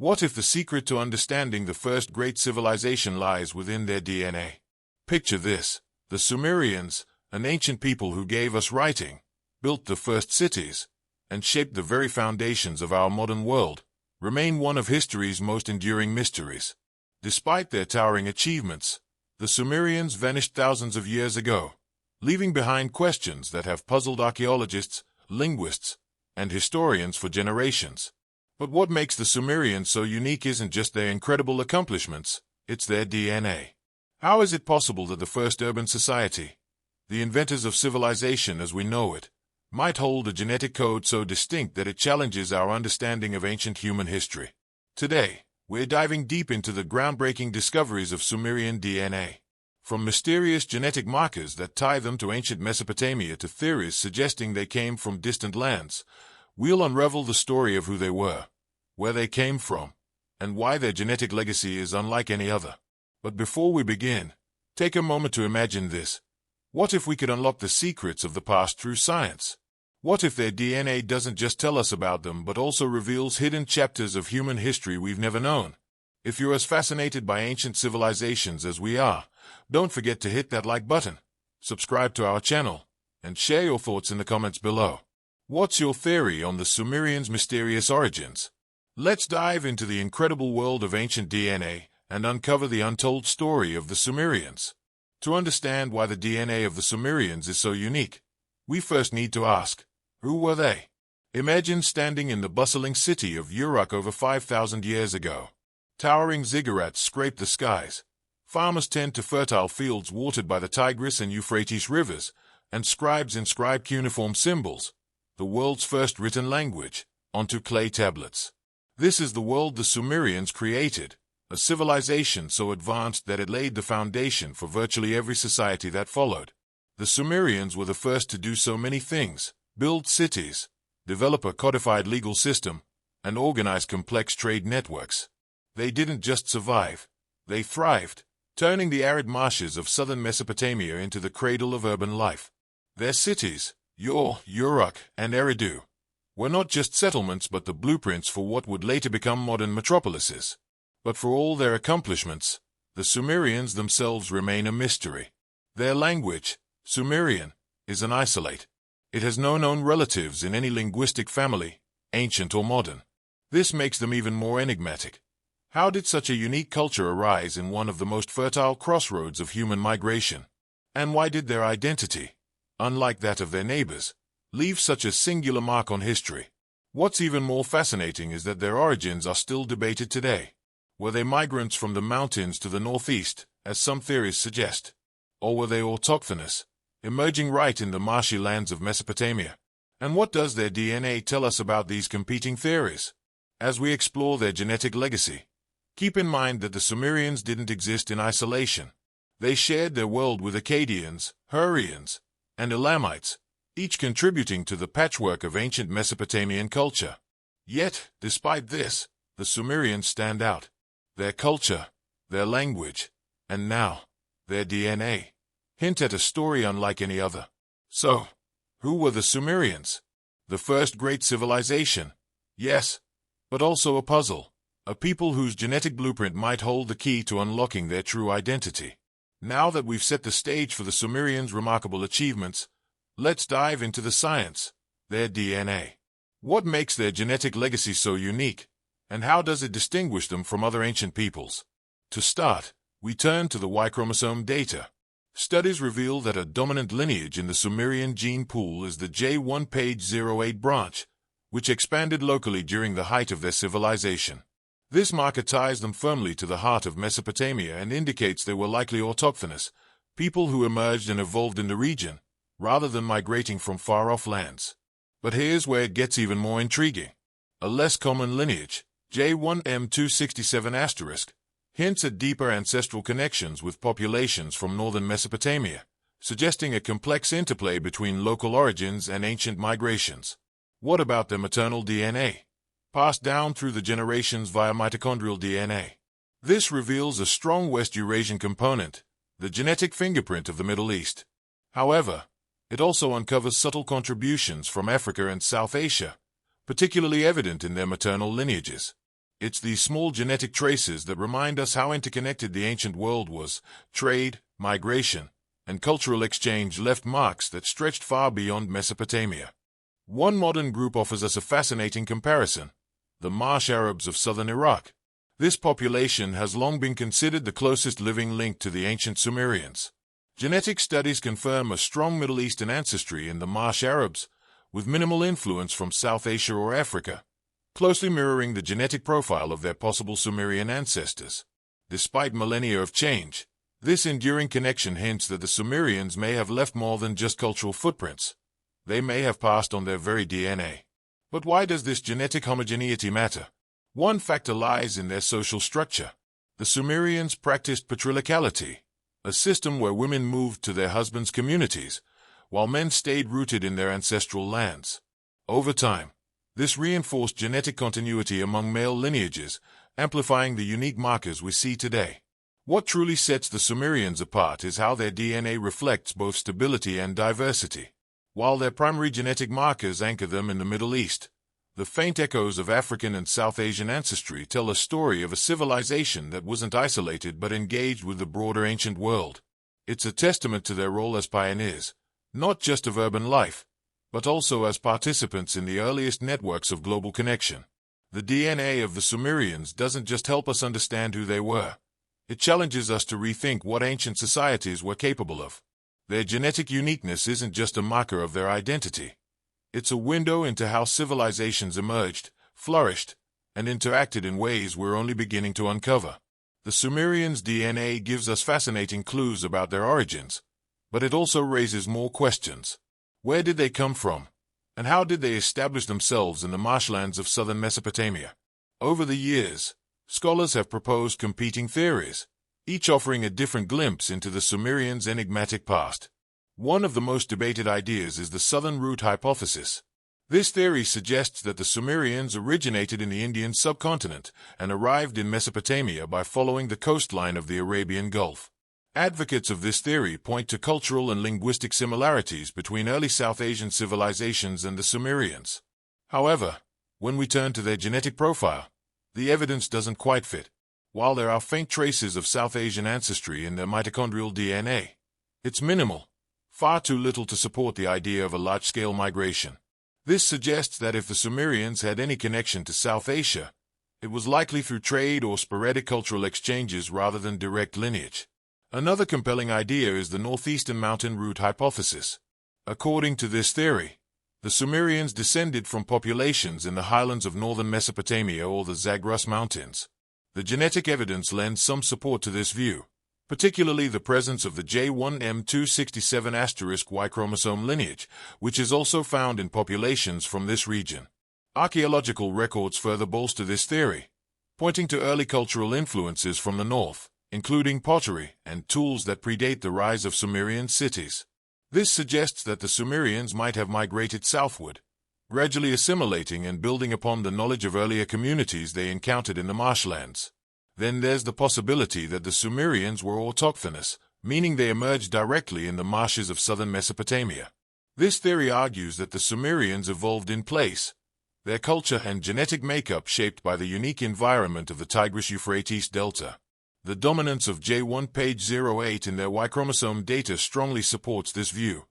What if the secret to understanding the first great civilization lies within their DNA? Picture this: the Sumerians, an ancient people who gave us writing, built the first cities, and shaped the very foundations of our modern world, remain one of history's most enduring mysteries. Despite their towering achievements, the Sumerians vanished thousands of years ago, leaving behind questions that have puzzled archaeologists, linguists, and historians for generations. But what makes the Sumerians so unique isn't just their incredible accomplishments, it's their DNA. How is it possible that the first urban society, the inventors of civilization as we know it, might hold a genetic code so distinct that it challenges our understanding of ancient human history? Today, we're diving deep into the groundbreaking discoveries of Sumerian DNA. From mysterious genetic markers that tie them to ancient Mesopotamia to theories suggesting they came from distant lands, we'll unravel the story of who they were, where they came from, and why their genetic legacy is unlike any other. But before we begin, take a moment to imagine this. What if we could unlock the secrets of the past through science? What if their DNA doesn't just tell us about them but also reveals hidden chapters of human history we've never known? If you're as fascinated by ancient civilizations as we are, don't forget to hit that like button, subscribe to our channel, and share your thoughts in the comments below. What's your theory on the Sumerians' mysterious origins? Let's dive into the incredible world of ancient DNA and uncover the untold story of the Sumerians. To understand why the DNA of the Sumerians is so unique, we first need to ask, who were they? Imagine standing in the bustling city of Uruk over 5,000 years ago. Towering ziggurats scrape the skies. Farmers tend to fertile fields watered by the Tigris and Euphrates rivers, and scribes inscribe cuneiform symbols, the world's first written language, onto clay tablets. This is the world the Sumerians created, a civilization so advanced that it laid the foundation for virtually every society that followed. The Sumerians were the first to do so many things: build cities, develop a codified legal system, and organize complex trade networks. They didn't just survive, they thrived, turning the arid marshes of southern Mesopotamia into the cradle of urban life. Their cities, Uruk, and Eridu, were not just settlements but the blueprints for what would later become modern metropolises. But for all their accomplishments, the Sumerians themselves remain a mystery. Their language, Sumerian, is an isolate. It has no known relatives in any linguistic family, ancient or modern. This makes them even more enigmatic. How did such a unique culture arise in one of the most fertile crossroads of human migration? And why did their identity, unlike that of their neighbors, leave such a singular mark on history? What's even more fascinating is that their origins are still debated today. Were they migrants from the mountains to the northeast, as some theories suggest? Or were they autochthonous, emerging right in the marshy lands of Mesopotamia? And what does their DNA tell us about these competing theories? As we explore their genetic legacy, keep in mind that the Sumerians didn't exist in isolation. They shared their world with Akkadians, Hurrians, and Elamites, each contributing to the patchwork of ancient Mesopotamian culture. Yet, despite this, the Sumerians stand out. Their culture, their language, and now, their DNA, hint at a story unlike any other. So, who were the Sumerians? The first great civilization, yes, but also a puzzle, a people whose genetic blueprint might hold the key to unlocking their true identity. Now that we've set the stage for the Sumerians' remarkable achievements, let's dive into the science, their DNA. What makes their genetic legacy so unique, and how does it distinguish them from other ancient peoples? To start, we turn to the Y chromosome data. Studies reveal that a dominant lineage in the Sumerian gene pool is the J1 page 08 branch, which expanded locally during the height of their civilization. This marker ties them firmly to the heart of Mesopotamia and indicates they were likely autochthonous, people who emerged and evolved in the region, rather than migrating from far-off lands. But here's where it gets even more intriguing. A less common lineage, J1M267*, hints at deeper ancestral connections with populations from northern Mesopotamia, suggesting a complex interplay between local origins and ancient migrations. What about their maternal DNA, passed down through the generations via mitochondrial DNA? This reveals a strong West Eurasian component, the genetic fingerprint of the Middle East. However, it also uncovers subtle contributions from Africa and South Asia, particularly evident in their maternal lineages. It's these small genetic traces that remind us how interconnected the ancient world was. Trade, migration, and cultural exchange left marks that stretched far beyond Mesopotamia. One modern group offers us a fascinating comparison: the Marsh Arabs of southern Iraq. This population has long been considered the closest living link to the ancient Sumerians. Genetic studies confirm a strong Middle Eastern ancestry in the Marsh Arabs, with minimal influence from South Asia or Africa, closely mirroring the genetic profile of their possible Sumerian ancestors. Despite millennia of change, this enduring connection hints that the Sumerians may have left more than just cultural footprints. They may have passed on their very DNA. But why does this genetic homogeneity matter? One factor lies in their social structure. The Sumerians practiced patriarchality, a system where women moved to their husbands' communities, while men stayed rooted in their ancestral lands. Over time, this reinforced genetic continuity among male lineages, amplifying the unique markers we see today. What truly sets the Sumerians apart is how their DNA reflects both stability and diversity. While their primary genetic markers anchor them in the Middle East, the faint echoes of African and South Asian ancestry tell a story of a civilization that wasn't isolated but engaged with the broader ancient world. It's a testament to their role as pioneers, not just of urban life, but also as participants in the earliest networks of global connection. The DNA of the Sumerians doesn't just help us understand who they were. It challenges us to rethink what ancient societies were capable of. Their genetic uniqueness isn't just a marker of their identity. It's a window into how civilizations emerged, flourished, and interacted in ways we're only beginning to uncover. The Sumerians' DNA gives us fascinating clues about their origins, but it also raises more questions. Where did they come from? And how did they establish themselves in the marshlands of southern Mesopotamia? Over the years, scholars have proposed competing theories, each offering a different glimpse into the Sumerians' enigmatic past. One of the most debated ideas is the southern route hypothesis. This theory suggests that the Sumerians originated in the Indian subcontinent and arrived in Mesopotamia by following the coastline of the Arabian Gulf. Advocates of this theory point to cultural and linguistic similarities between early South Asian civilizations and the Sumerians. However, when we turn to their genetic profile, the evidence doesn't quite fit. While there are faint traces of South Asian ancestry in their mitochondrial DNA, it's minimal, far too little to support the idea of a large-scale migration. This suggests that if the Sumerians had any connection to South Asia, it was likely through trade or sporadic cultural exchanges rather than direct lineage. Another compelling idea is the northeastern mountain route hypothesis. According to this theory, the Sumerians descended from populations in the highlands of northern Mesopotamia or the Zagros Mountains. The genetic evidence lends some support to this view, particularly the presence of the J1M267* Y chromosome lineage, which is also found in populations from this region. Archaeological records further bolster this theory, pointing to early cultural influences from the north, including pottery and tools that predate the rise of Sumerian cities. This suggests that the Sumerians might have migrated southward, gradually assimilating and building upon the knowledge of earlier communities they encountered in the marshlands. Then there's the possibility that the Sumerians were autochthonous, meaning they emerged directly in the marshes of southern Mesopotamia. This theory argues that the Sumerians evolved in place, their culture and genetic makeup shaped by the unique environment of the Tigris-Euphrates Delta. The dominance of J1page08 in their Y chromosome data strongly supports this view,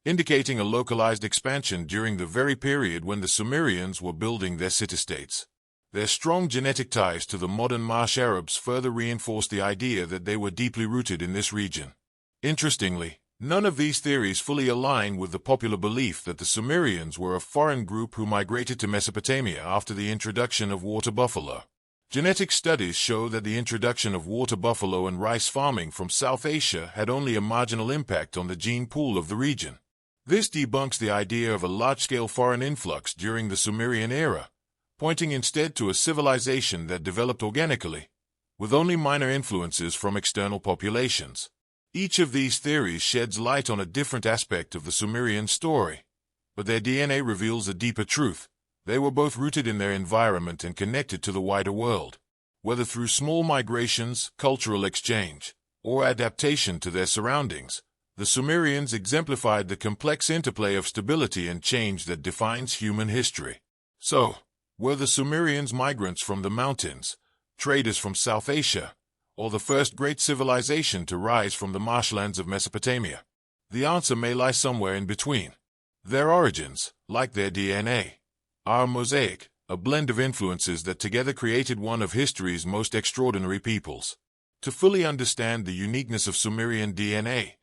indicating a localized expansion during the very period when the Sumerians were building their city-states. Their strong genetic ties to the modern Marsh Arabs further reinforce the idea that they were deeply rooted in this region. Interestingly, none of these theories fully align with the popular belief that the Sumerians were a foreign group who migrated to Mesopotamia after the introduction of water buffalo. Genetic studies show that the introduction of water buffalo and rice farming from South Asia had only a marginal impact on the gene pool of the region. This debunks the idea of a large-scale foreign influx during the Sumerian era, pointing instead to a civilization that developed organically, with only minor influences from external populations. Each of these theories sheds light on a different aspect of the Sumerian story, but their DNA reveals a deeper truth. They were both rooted in their environment and connected to the wider world. Whether through small migrations, cultural exchange, or adaptation to their surroundings, the Sumerians exemplified the complex interplay of stability and change that defines human history. So, Were the Sumerians migrants from the mountains, traders from South Asia, or the first great civilization to rise from the marshlands of Mesopotamia? The answer may lie somewhere in between. Their origins, like their DNA, are a mosaic, a blend of influences that together created one of history's most extraordinary peoples. To fully understand the uniqueness of Sumerian DNA,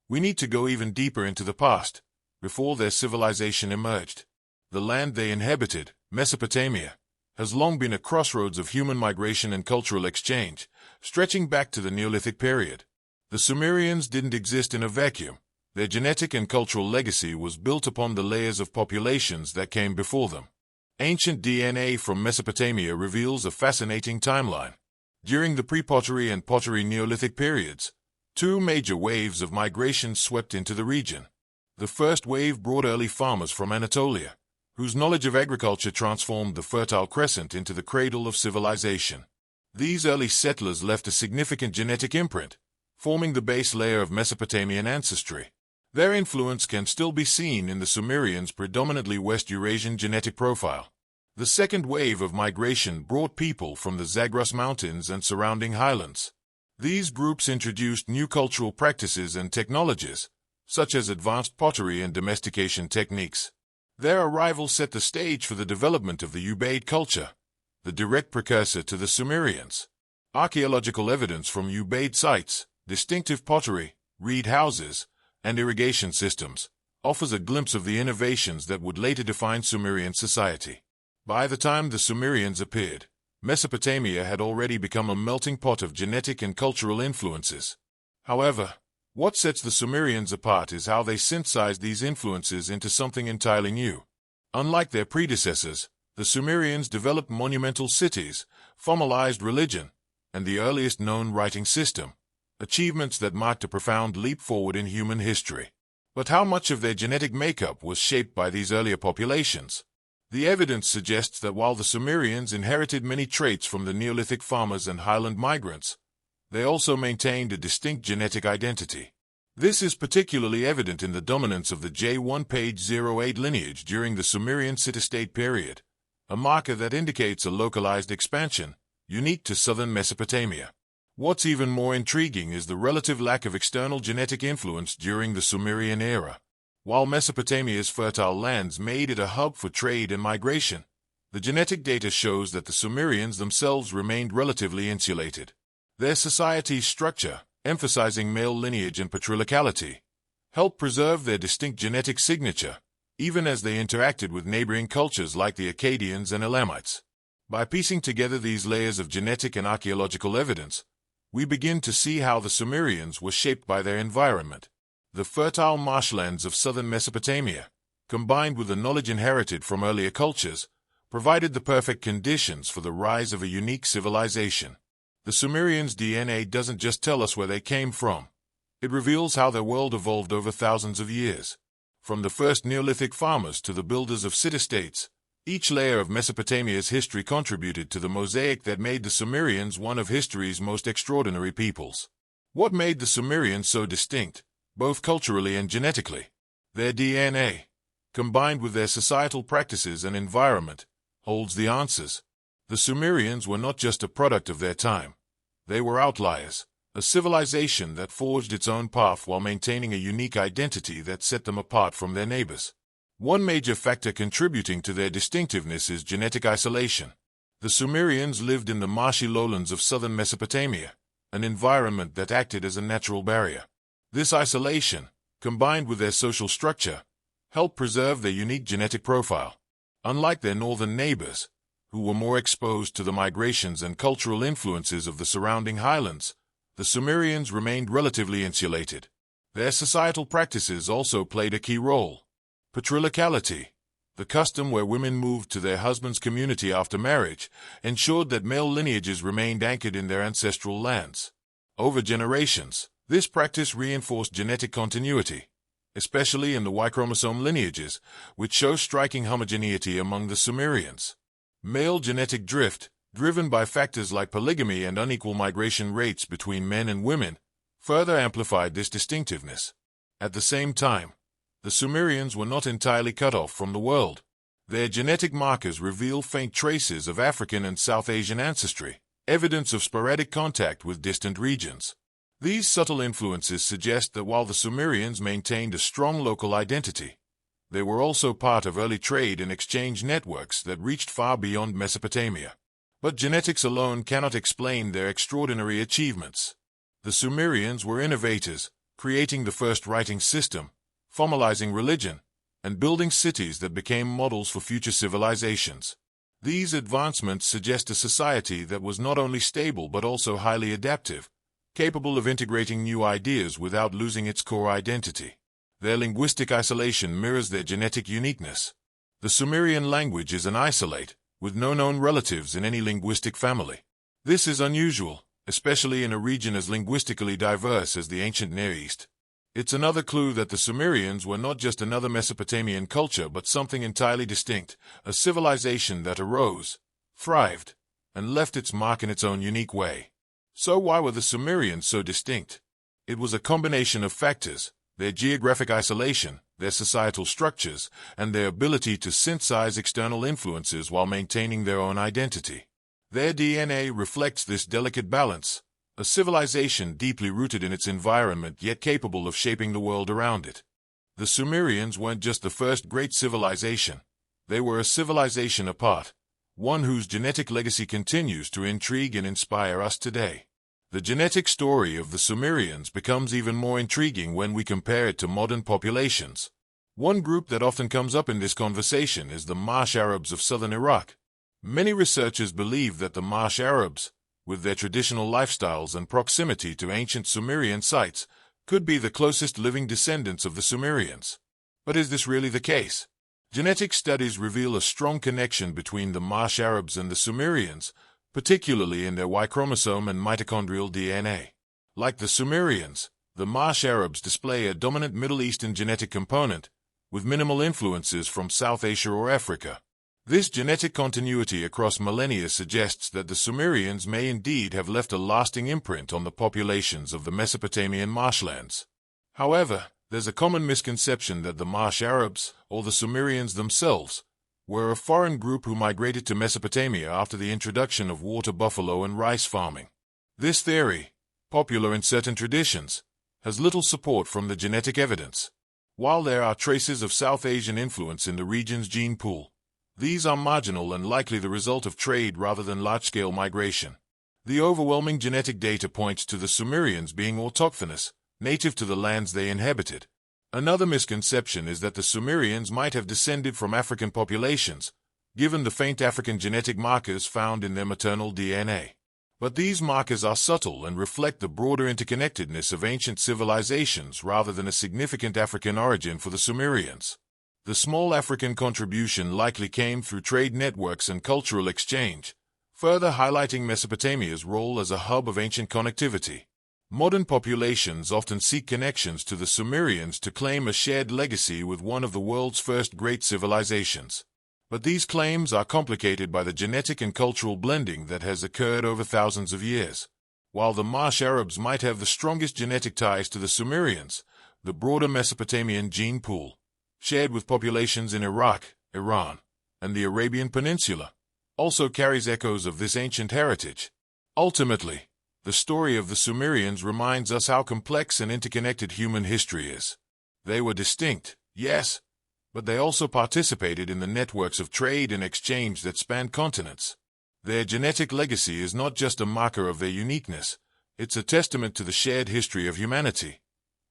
we need to go even deeper into the past, before their civilization emerged. The land they inhabited, Mesopotamia, has long been a crossroads of human migration and cultural exchange, stretching back to the Neolithic period. The Sumerians didn't exist in a vacuum. Their genetic and cultural legacy was built upon the layers of populations that came before them. Ancient DNA from Mesopotamia reveals a fascinating timeline. During the pre-pottery and pottery Neolithic periods, two major waves of migration swept into the region. The first wave brought early farmers from Anatolia, whose knowledge of agriculture transformed the Fertile Crescent into the cradle of civilization. These early settlers left a significant genetic imprint, forming the base layer of Mesopotamian ancestry. Their influence can still be seen in the Sumerians' predominantly West Eurasian genetic profile. The second wave of migration brought people from the Zagros Mountains and surrounding highlands. These groups introduced new cultural practices and technologies, such as advanced pottery and domestication techniques. Their arrival set the stage for the development of the Ubaid culture, the direct precursor to the Sumerians. Archaeological evidence from Ubaid sites, distinctive pottery, reed houses, and irrigation systems, offers a glimpse of the innovations that would later define Sumerian society. By the time the Sumerians appeared, Mesopotamia had already become a melting pot of genetic and cultural influences. However, what sets the Sumerians apart is how they synthesized these influences into something entirely new. Unlike their predecessors, the Sumerians developed monumental cities, formalized religion, and the earliest known writing system, achievements that marked a profound leap forward in human history. But how much of their genetic makeup was shaped by these earlier populations? The evidence suggests that while the Sumerians inherited many traits from the Neolithic farmers and highland migrants, they also maintained a distinct genetic identity. This is particularly evident in the dominance of the J1 page 08 lineage during the Sumerian city-state period, a marker that indicates a localized expansion, unique to southern Mesopotamia. What's even more intriguing is the relative lack of external genetic influence during the Sumerian era. While Mesopotamia's fertile lands made it a hub for trade and migration, the genetic data shows that the Sumerians themselves remained relatively insulated. Their society's structure, emphasizing male lineage and patriarchality, helped preserve their distinct genetic signature, even as they interacted with neighboring cultures like the Akkadians and Elamites. By piecing together these layers of genetic and archaeological evidence, we begin to see how the Sumerians were shaped by their environment. The fertile marshlands of southern Mesopotamia, combined with the knowledge inherited from earlier cultures, provided the perfect conditions for the rise of a unique civilization. The Sumerians' DNA doesn't just tell us where they came from. It reveals how their world evolved over thousands of years. From the first Neolithic farmers to the builders of city-states, each layer of Mesopotamia's history contributed to the mosaic that made the Sumerians one of history's most extraordinary peoples. What made the Sumerians so distinct, both culturally and genetically? Their DNA, combined with their societal practices and environment, holds the answers. The Sumerians were not just a product of their time. They were outliers, a civilization that forged its own path while maintaining a unique identity that set them apart from their neighbors. One major factor contributing to their distinctiveness is genetic isolation. The Sumerians lived in the marshy lowlands of southern Mesopotamia, an environment that acted as a natural barrier. This isolation, combined with their social structure, helped preserve their unique genetic profile. Unlike their northern neighbors, who were more exposed to the migrations and cultural influences of the surrounding highlands, the Sumerians remained relatively insulated. Their societal practices also played a key role. Patriarchality, the custom where women moved to their husband's community after marriage, ensured that male lineages remained anchored in their ancestral lands. Over generations, this practice reinforced genetic continuity, especially in the Y chromosome lineages, which show striking homogeneity among the Sumerians. Male genetic drift, driven by factors like polygamy and unequal migration rates between men and women, further amplified this distinctiveness. At the same time, the Sumerians were not entirely cut off from the world. Their genetic markers reveal faint traces of African and South Asian ancestry, evidence of sporadic contact with distant regions. These subtle influences suggest that while the Sumerians maintained a strong local identity, they were also part of early trade and exchange networks that reached far beyond Mesopotamia. But genetics alone cannot explain their extraordinary achievements. The Sumerians were innovators, creating the first writing system, formalizing religion, and building cities that became models for future civilizations. These advancements suggest a society that was not only stable but also highly adaptive, capable of integrating new ideas without losing its core identity. Their linguistic isolation mirrors their genetic uniqueness. The Sumerian language is an isolate, with no known relatives in any linguistic family. This is unusual, especially in a region as linguistically diverse as the ancient Near East. It's another clue that the Sumerians were not just another Mesopotamian culture but something entirely distinct, a civilization that arose, thrived, and left its mark in its own unique way. So why were the Sumerians so distinct? It was a combination of factors: their geographic isolation, their societal structures, and their ability to synthesize external influences while maintaining their own identity. Their DNA reflects this delicate balance, a civilization deeply rooted in its environment yet capable of shaping the world around it. The Sumerians weren't just the first great civilization. They were a civilization apart, one whose genetic legacy continues to intrigue and inspire us today. The genetic story of the Sumerians becomes even more intriguing when we compare it to modern populations. One group that often comes up in this conversation is the Marsh Arabs of southern Iraq. Many researchers believe that the Marsh Arabs, with their traditional lifestyles and proximity to ancient Sumerian sites, could be the closest living descendants of the Sumerians. But is this really the case? Genetic studies reveal a strong connection between the Marsh Arabs and the Sumerians, particularly in their Y chromosome and mitochondrial DNA. Like the Sumerians, the Marsh Arabs display a dominant Middle Eastern genetic component, with minimal influences from South Asia or Africa. This genetic continuity across millennia suggests that the Sumerians may indeed have left a lasting imprint on the populations of the Mesopotamian marshlands. However, there's a common misconception that the Marsh Arabs, or the Sumerians themselves, were a foreign group who migrated to Mesopotamia after the introduction of water buffalo and rice farming. This theory, popular in certain traditions, has little support from the genetic evidence. While there are traces of South Asian influence in the region's gene pool, these are marginal and likely the result of trade rather than large-scale migration. The overwhelming genetic data points to the Sumerians being autochthonous, native to the lands they inhabited. Another misconception is that the Sumerians might have descended from African populations, given the faint African genetic markers found in their maternal DNA. But these markers are subtle and reflect the broader interconnectedness of ancient civilizations rather than a significant African origin for the Sumerians. The small African contribution likely came through trade networks and cultural exchange, further highlighting Mesopotamia's role as a hub of ancient connectivity. Modern populations often seek connections to the Sumerians to claim a shared legacy with one of the world's first great civilizations. But these claims are complicated by the genetic and cultural blending that has occurred over thousands of years. While the Marsh Arabs might have the strongest genetic ties to the Sumerians, the broader Mesopotamian gene pool, shared with populations in Iraq, Iran, and the Arabian Peninsula, also carries echoes of this ancient heritage. Ultimately, the story of the Sumerians reminds us how complex and interconnected human history is. They were distinct, yes, but they also participated in the networks of trade and exchange that spanned continents. Their genetic legacy is not just a marker of their uniqueness, it's a testament to the shared history of humanity,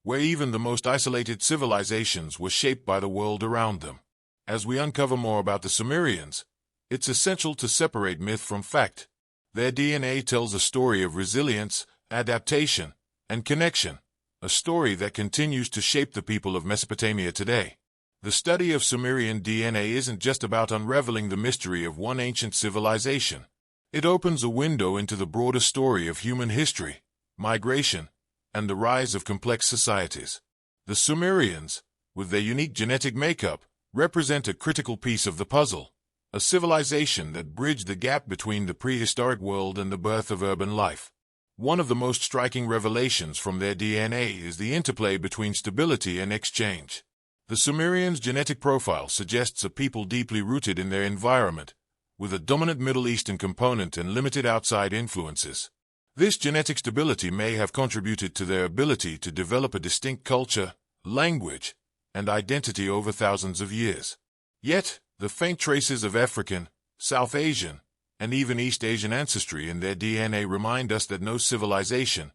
where even the most isolated civilizations were shaped by the world around them. As we uncover more about the Sumerians, it's essential to separate myth from fact. Their DNA tells a story of resilience, adaptation, and connection, a story that continues to shape the people of Mesopotamia today. The study of Sumerian DNA isn't just about unraveling the mystery of one ancient civilization. It opens a window into the broader story of human history, migration, and the rise of complex societies. The Sumerians, with their unique genetic makeup, represent a critical piece of the puzzle, a civilization that bridged the gap between the prehistoric world and the birth of urban life. One of the most striking revelations from their DNA is the interplay between stability and exchange. The Sumerians' genetic profile suggests a people deeply rooted in their environment, with a dominant Middle Eastern component and limited outside influences. This genetic stability may have contributed to their ability to develop a distinct culture, language, and identity over thousands of years. Yet, the faint traces of African, South Asian, and even East Asian ancestry in their DNA remind us that no civilization,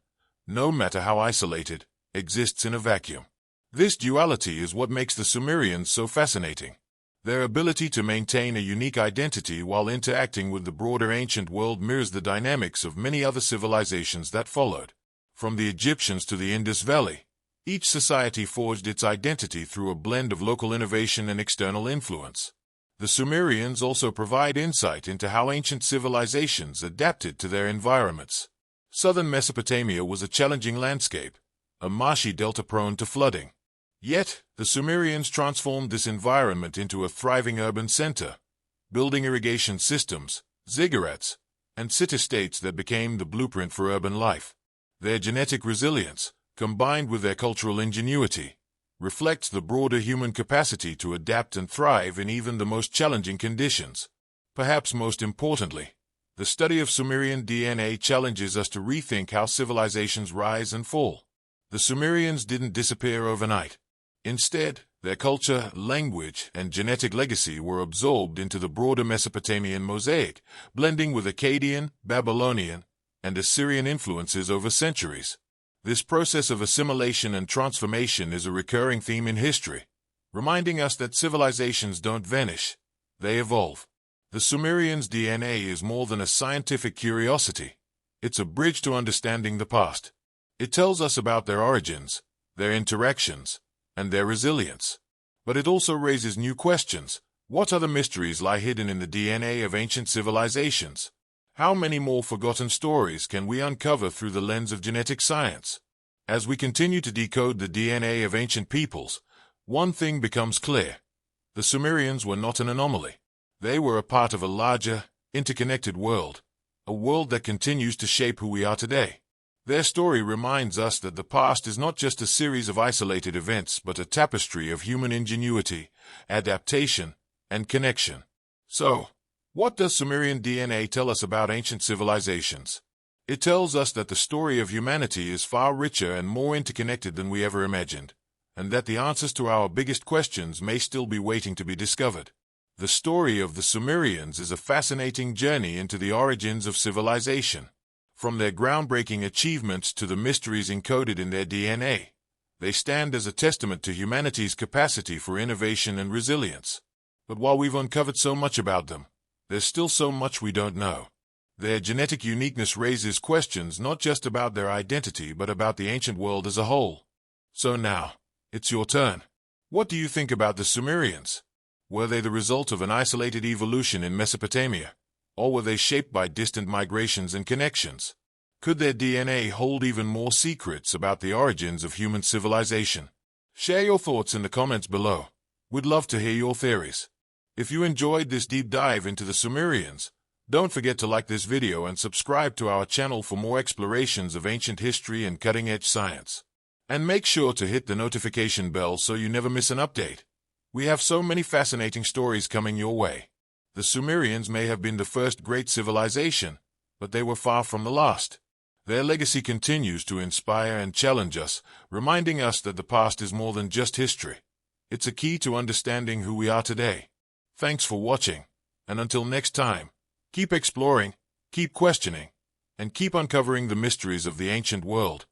no matter how isolated, exists in a vacuum. This duality is what makes the Sumerians so fascinating. Their ability to maintain a unique identity while interacting with the broader ancient world mirrors the dynamics of many other civilizations that followed. From the Egyptians to the Indus Valley, each society forged its identity through a blend of local innovation and external influence. The Sumerians also provide insight into how ancient civilizations adapted to their environments. Southern Mesopotamia was a challenging landscape, a marshy delta prone to flooding. Yet, the Sumerians transformed this environment into a thriving urban center, building irrigation systems, ziggurats, and city-states that became the blueprint for urban life. Their genetic resilience, combined with their cultural ingenuity, reflects the broader human capacity to adapt and thrive in even the most challenging conditions. Perhaps most importantly, the study of Sumerian DNA challenges us to rethink how civilizations rise and fall. The Sumerians didn't disappear overnight. Instead, their culture, language, and genetic legacy were absorbed into the broader Mesopotamian mosaic, blending with Akkadian, Babylonian, and Assyrian influences over centuries. This process of assimilation and transformation is a recurring theme in history, reminding us that civilizations don't vanish, they evolve. The Sumerians' DNA is more than a scientific curiosity. It's a bridge to understanding the past. It tells us about their origins, their interactions, and their resilience. But it also raises new questions. What other mysteries lie hidden in the DNA of ancient civilizations? How many more forgotten stories can we uncover through the lens of genetic science? As we continue to decode the DNA of ancient peoples, one thing becomes clear. The Sumerians were not an anomaly. They were a part of a larger, interconnected world, a world that continues to shape who we are today. Their story reminds us that the past is not just a series of isolated events but a tapestry of human ingenuity, adaptation, and connection. So, what does Sumerian DNA tell us about ancient civilizations? It tells us that the story of humanity is far richer and more interconnected than we ever imagined, and that the answers to our biggest questions may still be waiting to be discovered. The story of the Sumerians is a fascinating journey into the origins of civilization. From their groundbreaking achievements to the mysteries encoded in their DNA, they stand as a testament to humanity's capacity for innovation and resilience. But while we've uncovered so much about them, there's still so much we don't know. Their genetic uniqueness raises questions not just about their identity but about the ancient world as a whole. So now, it's your turn. What do you think about the Sumerians? Were they the result of an isolated evolution in Mesopotamia? Or were they shaped by distant migrations and connections? Could their DNA hold even more secrets about the origins of human civilization? Share your thoughts in the comments below. We'd love to hear your theories. If you enjoyed this deep dive into the Sumerians, don't forget to like this video and subscribe to our channel for more explorations of ancient history and cutting-edge science. And make sure to hit the notification bell so you never miss an update. We have so many fascinating stories coming your way. The Sumerians may have been the first great civilization, but they were far from the last. Their legacy continues to inspire and challenge us, reminding us that the past is more than just history. It's a key to understanding who we are today. Thanks for watching, and until next time, keep exploring, keep questioning, and keep uncovering the mysteries of the ancient world.